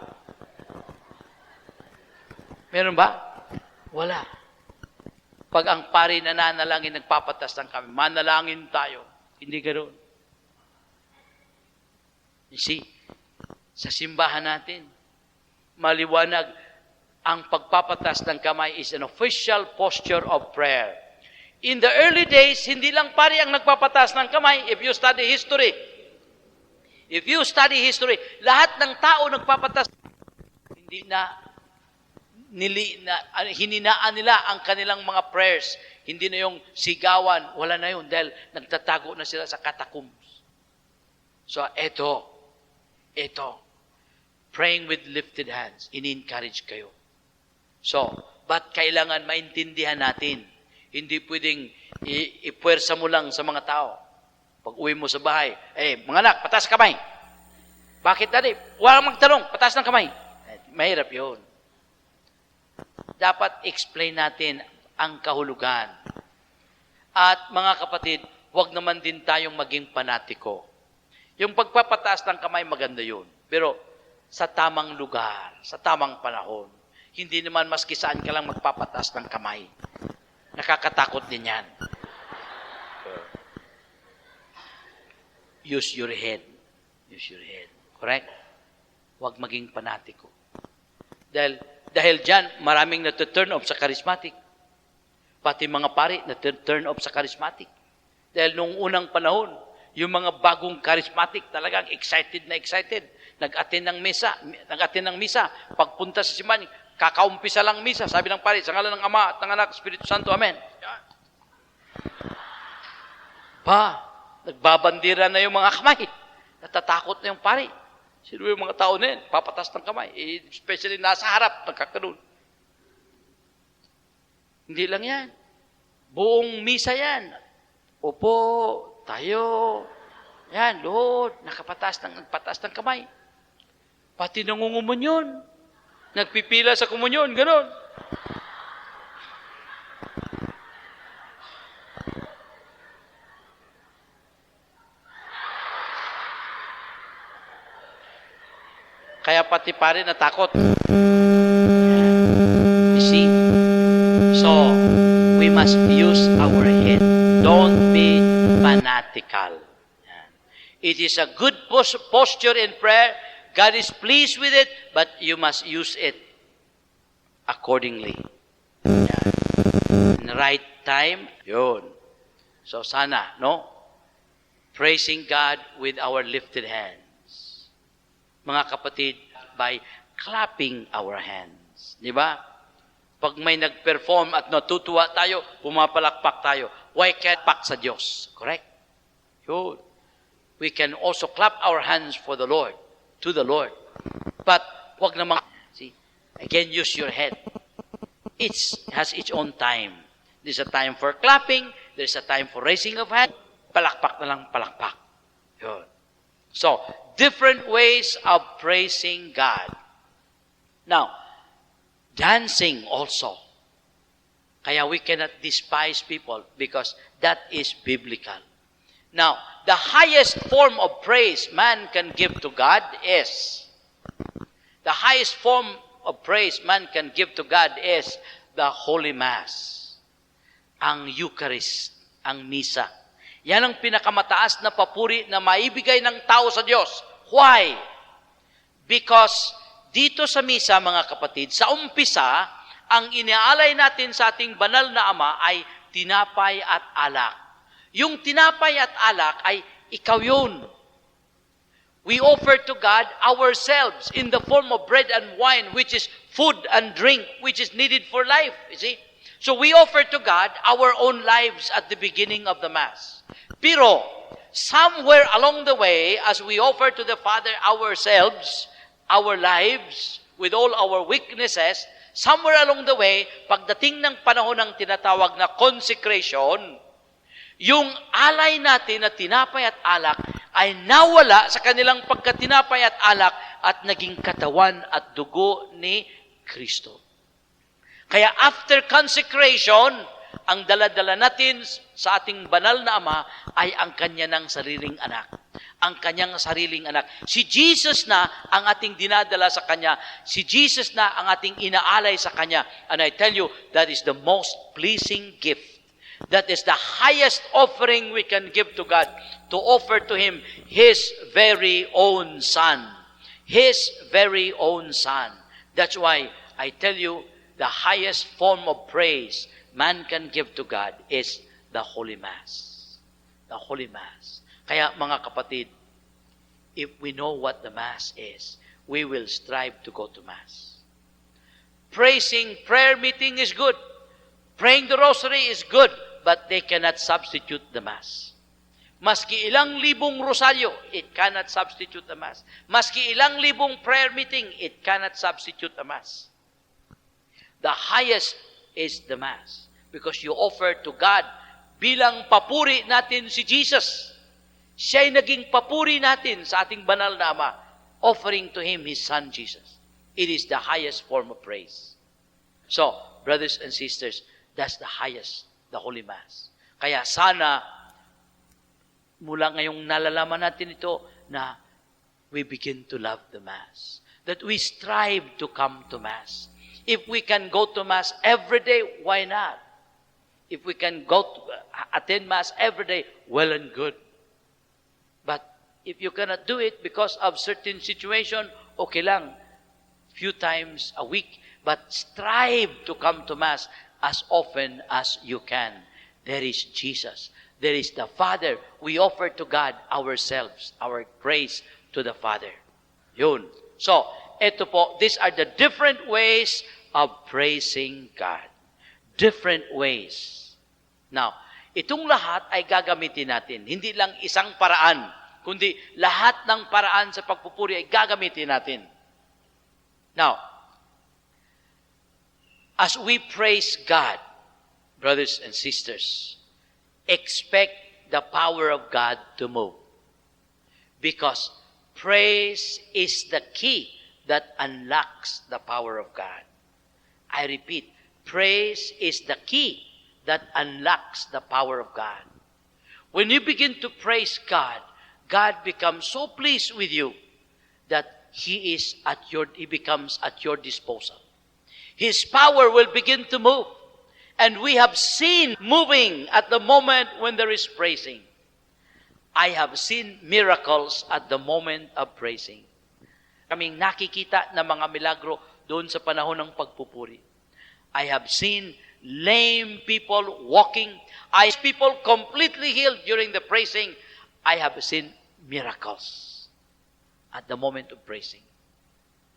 S1: Meron ba? Wala. Pag ang pari nananalangin, nagpapatas ng kami, manalangin tayo. Hindi ganoon. You see, sa simbahan natin, maliwanag, ang pagpapatas ng kamay is an official posture of prayer. In the early days, hindi lang pari ang nagpapatas ng kamay. If you study history, lahat ng tao nagpapatas. Hindi hininaan nila ang kanilang mga prayers. Hindi na yung sigawan. Wala na yun dahil nagtatago na sila sa catacombs. So, eto, praying with lifted hands, ini-encourage kayo. So, ba't kailangan maintindihan natin? Hindi pwedeng ipuwersa mo lang sa mga tao. Pag uwi mo sa bahay, mga anak, patas kamay. Bakit, daddy? Walang magtanong, patas ng kamay. Mahirap yun. Dapat explain natin ang kahulugan. At mga kapatid, huwag naman din tayong maging panatiko. Yung pagpapataas ng kamay, maganda yun. Pero sa tamang lugar, sa tamang panahon, hindi naman maski saan ka lang magpapataas ng kamay. Nakakatakot din yan. Use your head. Use your head. Correct? Huwag maging panatiko. Dahil dyan, maraming na-turn off sa charismatic. Pati mga pari na-turn off sa charismatic. Dahil nung unang panahon, yung mga bagong charismatic talagang excited na excited. Nag-attend ng misa. Pagpunta sa simbahan, kakaumpisa lang misa. Sabi ng pari, sa ngalan ng Ama at ng Anak, Espiritu Santo, Amen. Yan. Nagbabandira na yung mga kamay. Natatakot na yung pari. Sino yung mga tao na yun? Papatas ng kamay. Especially nasa harap, nagkakaroon. Hindi lang yan. Buong misa yan. Upo, tayo. Yan, Lord, nagpatas ng kamay. Pati nangungumunyon. Nagpipila sa komunyon, gano'n. Kaya pati pare natakot. You see? So, we must use our head. Don't be fanatical. It is a good posture in prayer. God is pleased with it, but you must use it accordingly. In the right time, yun. So sana, no? Praising God with our lifted hands. Mga kapatid, by clapping our hands. Di ba? Pag may nag-perform at natutuwa tayo, pumapalakpak tayo. Why can't pak sa Diyos? Correct? Yun. We can also clap our hands for the Lord. To the Lord. But, wag namang, see, again, use your head. It has its own time. There's a time for clapping, there's a time for raising of hand, palakpak na lang, palakpak. Yun. So, different ways of praising God. Now, dancing also. Kaya we cannot despise people because that is biblical. Now, the highest form of praise man can give to God is the Holy Mass. Ang Eucharist, ang Misa. Yan ang pinakamataas na papuri na maibigay ng tao sa Diyos. Why? Because dito sa Misa, mga kapatid, sa umpisa, ang iniaalay natin sa ating banal na Ama ay tinapay at alak. Yung tinapay at alak ay ikaw yun. We offer to God ourselves in the form of bread and wine, which is food and drink, which is needed for life. You see? So we offer to God our own lives at the beginning of the Mass. Pero, somewhere along the way, as we offer to the Father ourselves, our lives, with all our weaknesses, somewhere along the way, pagdating ng panahon ng tinatawag na consecration, yung alay natin na tinapay at alak ay nawala sa kanilang pagkatinapay at alak at naging katawan at dugo ni Kristo. Kaya after consecration, ang dala-dala natin sa ating banal na Ama ay ang kanya ng sariling anak. Ang kanyang sariling anak. Si Jesus na ang ating dinadala sa kanya. Si Jesus na ang ating inaalay sa kanya. And I tell you, that is the most pleasing gift. That is the highest offering we can give to God. To offer to Him His very own Son. His very own Son. That's why I tell you, the highest form of praise man can give to God is the Holy Mass. The Holy Mass. Kaya mga kapatid, if we know what the Mass is, we will strive to go to Mass. Prayer meeting is good. Praying the rosary is good, but they cannot substitute the Mass. Maski ilang libong rosaryo, it cannot substitute the Mass. Maski ilang libong prayer meeting, it cannot substitute the Mass. The highest is the Mass. Because you offer to God bilang papuri natin si Jesus. Siya'y naging papuri natin sa ating banal na Ama, offering to Him His Son Jesus. It is the highest form of praise. So, brothers and sisters, that's the highest, the Holy Mass. Kaya sana, mula ngayong nalalaman natin ito, na we begin to love the Mass. That we strive to come to Mass. If we can go to Mass every day, why not? If we can go to attend Mass every day, well and good. But if you cannot do it because of certain situation, okay lang, few times a week, but strive to come to Mass as often as you can. There is Jesus. There is the Father. We offer to God ourselves, our praise to the Father. Yun. So, eto po, these are the different ways of praising God. Different ways. Now, itong lahat ay gagamitin natin. Hindi lang isang paraan, kundi lahat ng paraan sa pagpupuri ay gagamitin natin. Now, as we praise God, brothers and sisters, expect the power of God to move. Because praise is the key that unlocks the power of God. I repeat, praise is the key that unlocks the power of God. When you begin to praise God, God becomes so pleased with you that He becomes at your disposal. His power will begin to move. And we have seen moving at the moment when there is praising. I have seen miracles at the moment of praising. Kaming nakikita na mga milagro doon sa panahon ng pagpupuri. I have seen lame people walking. I have people completely healed during the praising. I have seen miracles at the moment of praising.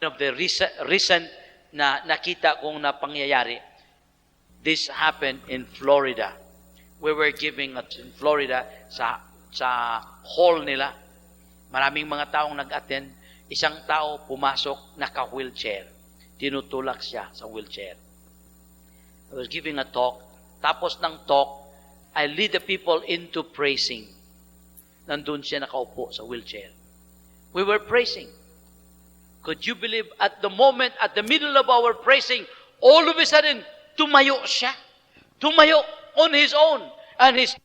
S1: One of the recent na nakita kong na pangyayari, this happened in Florida. We were giving in Florida sa hall nila. Maraming mga taong nag-attend. Isang tao pumasok, naka-wheelchair. Tinutulak siya sa wheelchair. I was giving a talk. Tapos ng talk, I lead the people into praising. Nandun siya nakaupo sa wheelchair. We were praising. Could you believe at the moment, at the middle of our praising, all of a sudden, tumayo siya. Tumayo on his own. And his